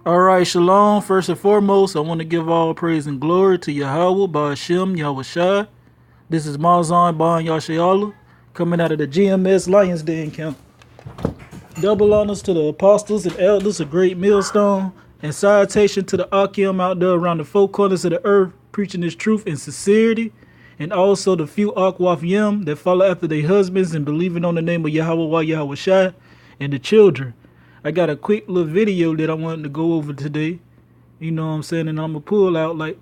All right, shalom. First and foremost, I want to give all praise and glory to Yahweh, Ba'ashem, Yahweh Shai. This is Mazan Ban Yashiala, coming out of the GMS Lions Den camp. Double honors to the apostles and elders of Great Millstone, and salutation to the Akim out there around the four corners of the earth, preaching this truth in sincerity, and also the few Akwaf Yim that follow after their husbands and believing on the name of Yahweh Yahweh Shai, and the children. I got a quick little video that I wanted to go over today. You know what I'm saying? And I'm going to pull out like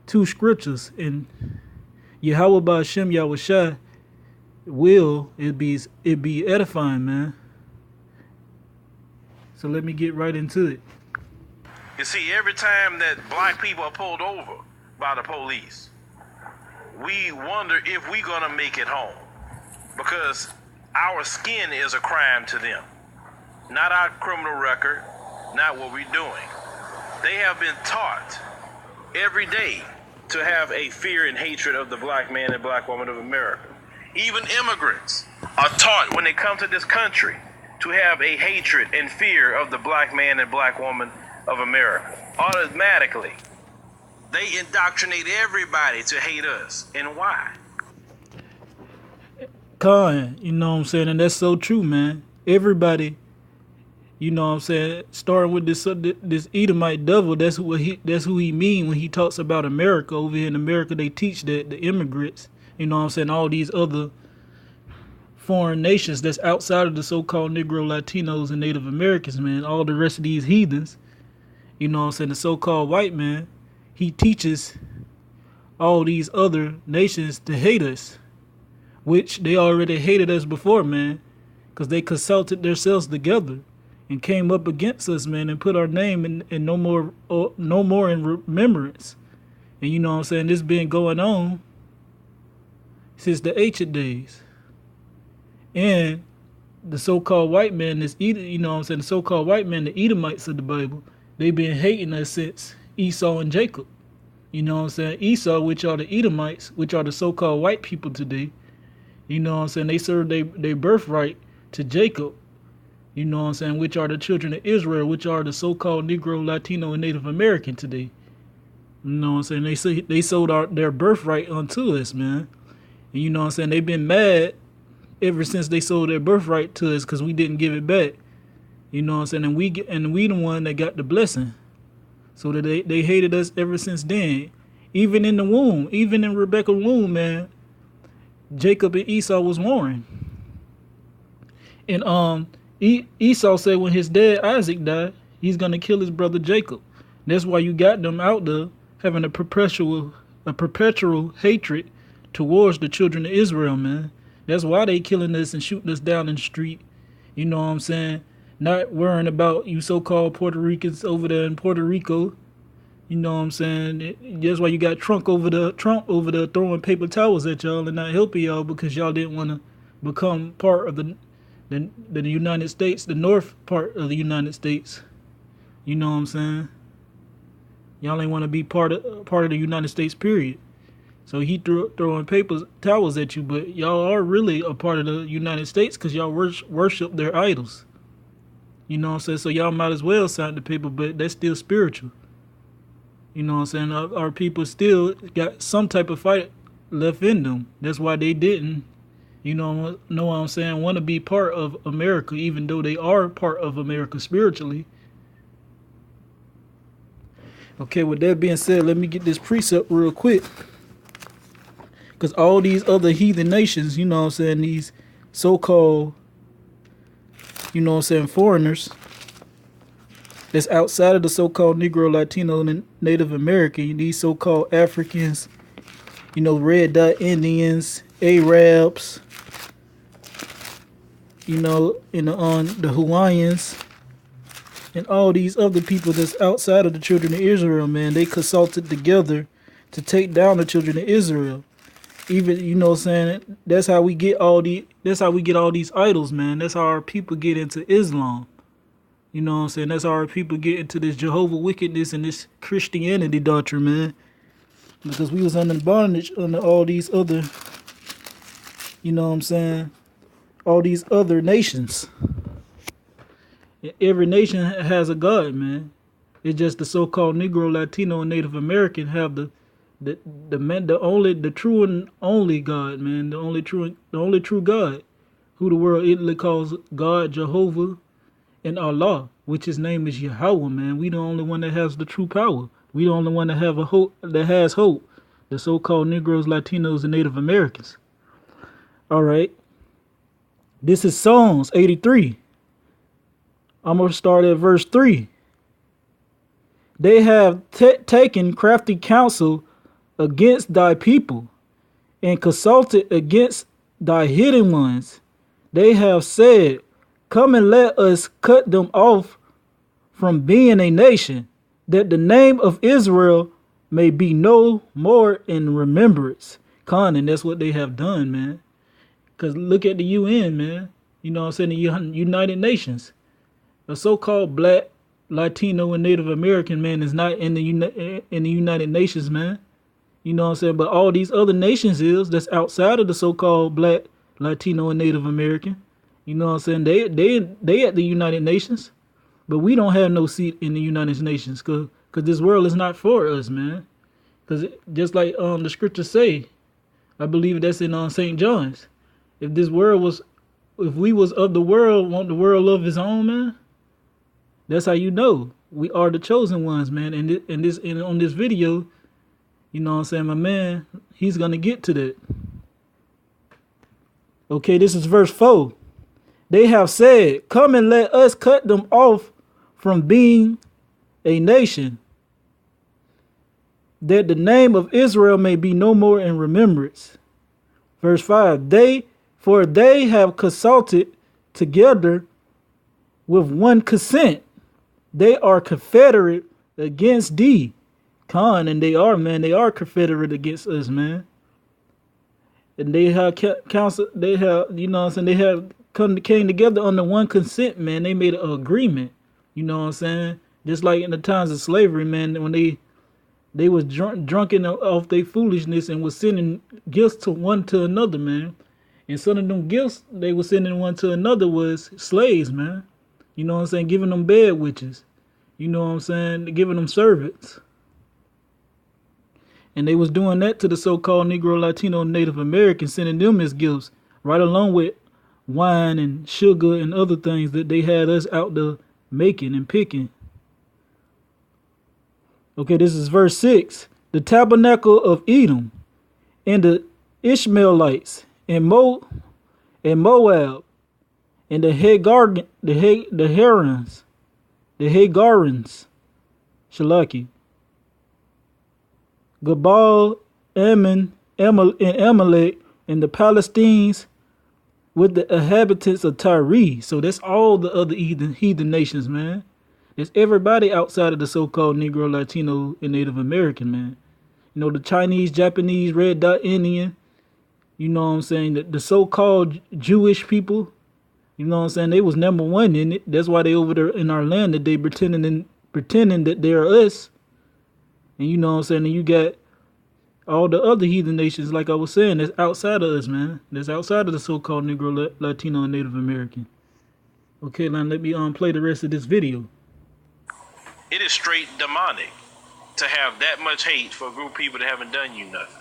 two scriptures. And Yahweh Ba'ashem Yahweh Shai it be edifying, man. So let me get right into it. You see, every time that black people are pulled over by the police, we wonder if we're going to make it home. Because our skin is a crime to them. Not our criminal record, not what we're doing. They have been taught every day to have a fear and hatred of the black man and black woman of America. Even immigrants are taught when they come to this country to have a hatred and fear of the black man and black woman of America. Automatically, they indoctrinate everybody to hate us. And why? Khan, you know what I'm saying? And that's so true, man. Everybody, you know what I'm saying, starting with this Edomite devil, that's who he mean when he talks about America. Over here in America, they teach that the immigrants, you know what I'm saying, all these other foreign nations that's outside of the so-called Negro, Latinos, and Native Americans, man, all the rest of these heathens, you know what I'm saying, the so-called white man, he teaches all these other nations to hate us, which they already hated us before, man, because they consulted themselves together and came up against us, man, and put our name in no more in remembrance. And you know what I'm saying, this been going on since the ancient days. And the so-called white man, you know what I'm saying, the so-called white man, the Edomites of the Bible, they been hating us since Esau and Jacob. You know what I'm saying? Esau, which are the Edomites, which are the so-called white people today, you know what I'm saying, they served their birthright to Jacob. You know what I'm saying, which are the children of Israel, which are the so-called Negro, Latino, and Native American today. You know what I'm saying, they sold their birthright unto us, man. And you know what I'm saying, they've been mad ever since they sold their birthright to us because we didn't give it back. You know what I'm saying, and we the one that got the blessing. So that they hated us ever since then. Even in the womb, even in Rebecca's womb, man, Jacob and Esau was warring. And Esau said when his dad Isaac died, he's gonna kill his brother Jacob. That's why you got them out there having a perpetual hatred towards the children of Israel, man. That's why they killing us and shooting us down in the street. You know what I'm saying? Not worrying about you so-called Puerto Ricans over there in Puerto Rico. You know what I'm saying? That's why you got Trump over there throwing paper towels at y'all and not helping y'all because y'all didn't want to become part of the United States, the north part of the United States. You know what I'm saying? Y'all ain't want to be part of the United States, period. So he throwing paper towels at you, but y'all are really a part of the United States because y'all worship their idols. You know what I'm saying? So y'all might as well sign the paper, but that's still spiritual. You know what I'm saying? Our people still got some type of fight left in them. That's why they didn't, know what I'm saying, want to be part of America, even though they are part of America spiritually. Okay, with that being said, let me get this precept real quick. Because all these other heathen nations, you know what I'm saying, these so-called, you know what I'm saying, foreigners that's outside of the so-called Negro, Latino, and Native American, these so-called Africans, you know, red dot Indians, Arabs, you know, and the Hawaiians, and all these other people that's outside of the children of Israel, man, they consulted together to take down the children of Israel. Even, you know what I'm saying, that's how we get all these idols, man. That's how our people get into Islam. You know what I'm saying? That's how our people get into this Jehovah wickedness and this Christianity doctrine, man. Because we was under bondage under all these other, you know what I'm saying, all these other nations. Every nation has a God, man. It's just the so-called Negro, Latino, and Native American have the man, the true and only God, man, the only true God, who the world Italy calls God, Jehovah, and Allah, which his name is Yahweh, man. We the only one that has the true power. We the only one that have a hope, that has hope. The so-called Negroes, Latinos, and Native Americans. All right. This is Psalms 83. I'm gonna start at verse 3. They have taken crafty counsel against thy people, and consulted against thy hidden ones. They have said, come and let us cut them off from being a nation, that the name of Israel may be no more in remembrance. And that's what they have done, man. Because look at the UN, man. You know what I'm saying? The United Nations. A so-called black, Latino, and Native American man is not in the United Nations, man. You know what I'm saying? But all these other nations that's outside of the so-called black, Latino, and Native American. You know what I'm saying? They at the United Nations. But we don't have no seat in the United Nations because this world is not for us, man. Because just like the scriptures say, I believe that's in St. John's. If we was of the world, want the world love his own, man. That's how you know we are the chosen ones, man. And on this video, you know what I'm saying, my man, he's gonna get to that. Okay, this is verse 4. They have said, come and let us cut them off from being a nation, that the name of Israel may be no more in remembrance. Verse 5. For they have consulted together with one consent. They are confederate against thee. And they are, man, they are confederate against us, man. And they have counsel, they have, you know what I'm saying, they have came together under one consent, man. They made an agreement, you know what I'm saying? Just like in the times of slavery, man, when they was drunken off their foolishness and was sending gifts to one to another, man. And some of them gifts they were sending one to another was slaves, man. You know what I'm saying? Giving them bed witches. You know what I'm saying? Giving them servants. And they was doing that to the so-called Negro, Latino, Native Americans, sending them as gifts, right along with wine and sugar and other things that they had us out there making and picking. Okay, this is verse 6. The tabernacle of Edom and the Ishmaelites and Moab and the Hagarans, Shalaki, Gabal, Ammon, and Amalek, and the Palestines with the inhabitants of Tyre. So that's all the other heathen nations, man. It's everybody outside of the so-called Negro, Latino, and Native American, man. You know, the Chinese, Japanese, Red Dot Indian, you know what I'm saying, the so-called Jewish people, you know what I'm saying, they was number one in it. That's why they over there in our land that they pretending that they're us. And you know what I'm saying, and you got all the other heathen nations, like I was saying, that's outside of us, man. That's outside of the so-called Negro, Latino, and Native American. Okay, now let me play the rest of this video. It is straight demonic to have that much hate for a group of people that haven't done you nothing.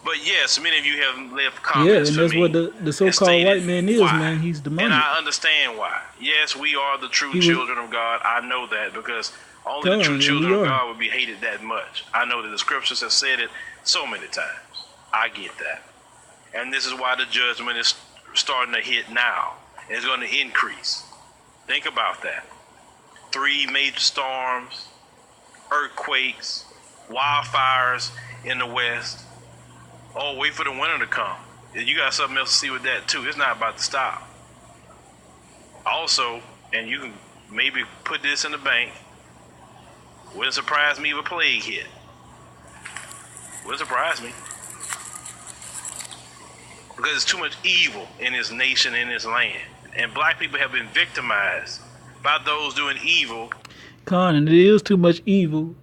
But yes, many of you have left comments and for that's me what the so-called white man is, why. man. He's demonic. And I understand why. Yes, we are the true children of God. I know that because only the true children of God would be hated that much. I know that the scriptures have said it so many times. I get that. And this is why the judgment is starting to hit now. It's going to increase. Think about that. 3 major storms, earthquakes, wildfires in the West. Oh, wait for the winter to come. You got something else to see with that too. It's not about to stop. Also, and you can maybe put this in the bank, wouldn't surprise me if a plague hit. Wouldn't surprise me. Because there's too much evil in this nation, in this land. And black people have been victimized by those doing evil. And there is too much evil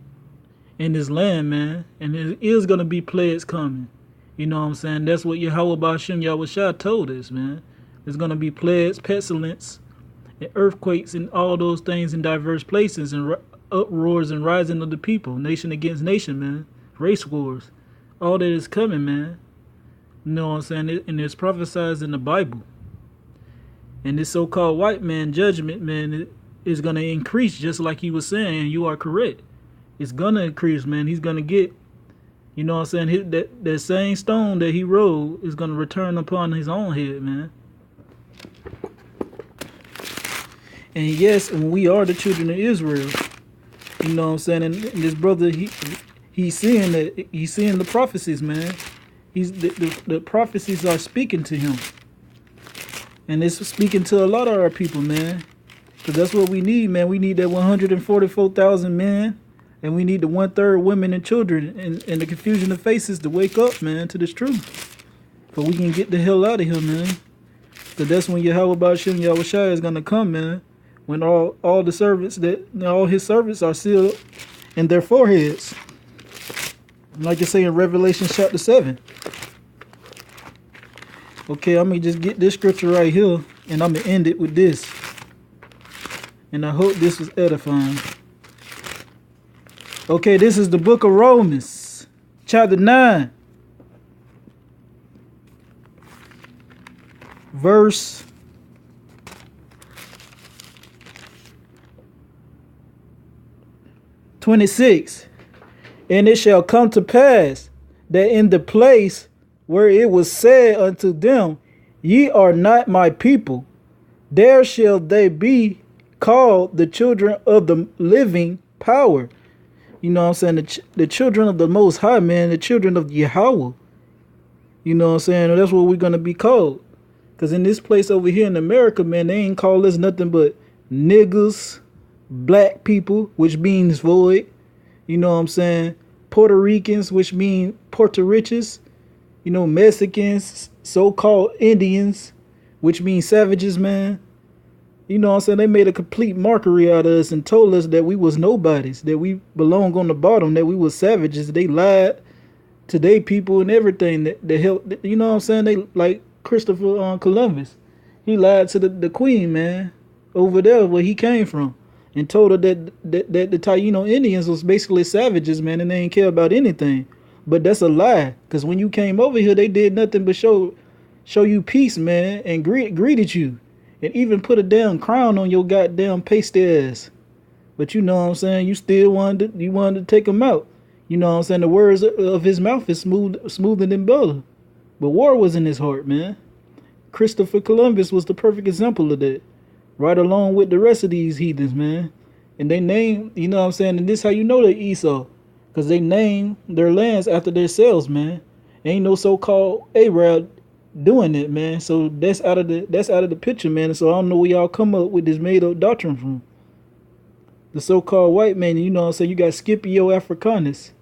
in this land, man. And there is going to be plagues coming. You know what I'm saying? That's what Yahweh Ba'Shem Yahushua told us, man. There's going to be plagues, pestilence, and earthquakes, and all those things in diverse places. And uproars and rising of the people, nation against nation, man. Race wars. All that is coming, man. You know what I'm saying? And it's prophesied in the Bible. And this so-called white man judgment, man, is going to increase, just like he was saying. And you are correct. It's going to increase, man. He's going to get, you know what I'm saying, that same stone that he rolled is going to return upon his own head, man. And yes, we are the children of Israel. You know what I'm saying? And this brother, he's seeing the prophecies, man. The prophecies are speaking to him. And it's speaking to a lot of our people, man. Because that's what we need, man. We need that 144,000 men. And we need the 1/3 women and children and the confusion of faces to wake up, man, to this truth. But we can get the hell out of here, man. Because that's when Yahweh Ba'ashem Yahushua is going to come, man. When all the servants, all his servants are sealed in their foreheads. Like you say in Revelation chapter 7. Okay, I'm going to just get this scripture right here. And I'm going to end it with this. And I hope this was edifying. Okay, this is the book of Romans, chapter 9. Verse 26. And it shall come to pass that in the place where it was said unto them, Ye are not my people, there shall they be called the children of the living power. You know what I'm saying? The children of the Most High, man. The children of Yahweh. You know what I'm saying? That's what we're going to be called. Because in this place over here in America, man, they ain't call us nothing but niggas, black people, which means void. You know what I'm saying? Puerto Ricans, which mean Puerto Riches. You know, Mexicans, so-called Indians, which means savages, man. You know what I'm saying? They made a complete mockery out of us and told us that we was nobodies, that we belong on the bottom, that we was savages. They lied to their people and everything. That helped, you know what I'm saying? They like Christopher Columbus. He lied to the queen, man, over there where he came from, and told her that the Taino Indians was basically savages, man, and they didn't care about anything. But that's a lie, because when you came over here, they did nothing but show you peace, man, and greeted you. And even put a damn crown on your goddamn pasty ass. But you know what I'm saying? You still wanted to take him out. You know what I'm saying? The words of his mouth is smoother than butter. But war was in his heart, man. Christopher Columbus was the perfect example of that. Right along with the rest of these heathens, man. And they named, you know what I'm saying? And this how you know they're Esau. Because they named their lands after themselves, man. Ain't no so-called Arab doing it, man. So that's out of the picture, man. So I don't know where y'all come up with this made up doctrine from. The so-called white man, you know what I'm saying, you got Scipio Africanus.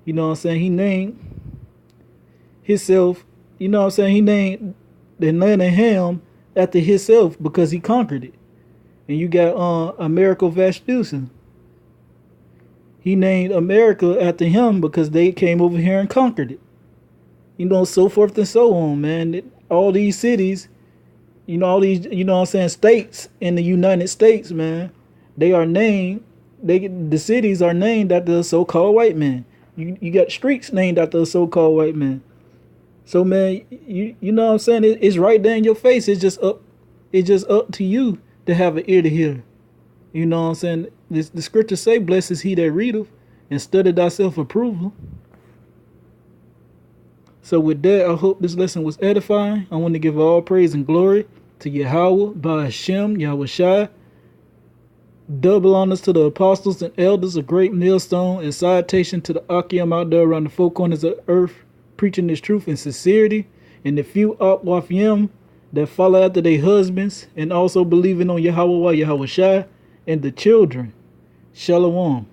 You know what I'm saying, he named himself, you know what I'm saying, he named the land of Ham after himself because he conquered it. And you got Americo Vespucci. He named America after him because they came over here and conquered it. You know, so forth and so on, man. All these cities, you know, all these, you know what I'm saying, states in the United States, man, they are named, the cities are named after a so-called white man. You got streets named after a so-called white man. So, man, you know what I'm saying? It's right there in your face. It's just up to you to have an ear to hear. You know what I'm saying? The scriptures say, blessed is he that readeth and study thyself approval. So with that, I hope this lesson was edifying. I want to give all praise and glory to Yahweh, Ba'ashem, Yahushua. Double honors to the apostles and elders, a great millstone, and citation to the Akim out there around the four corners of earth, preaching this truth in sincerity, and the few Akwafim that follow after their husbands, and also believing on Yahweh, Yahushua, and the children. Shalom.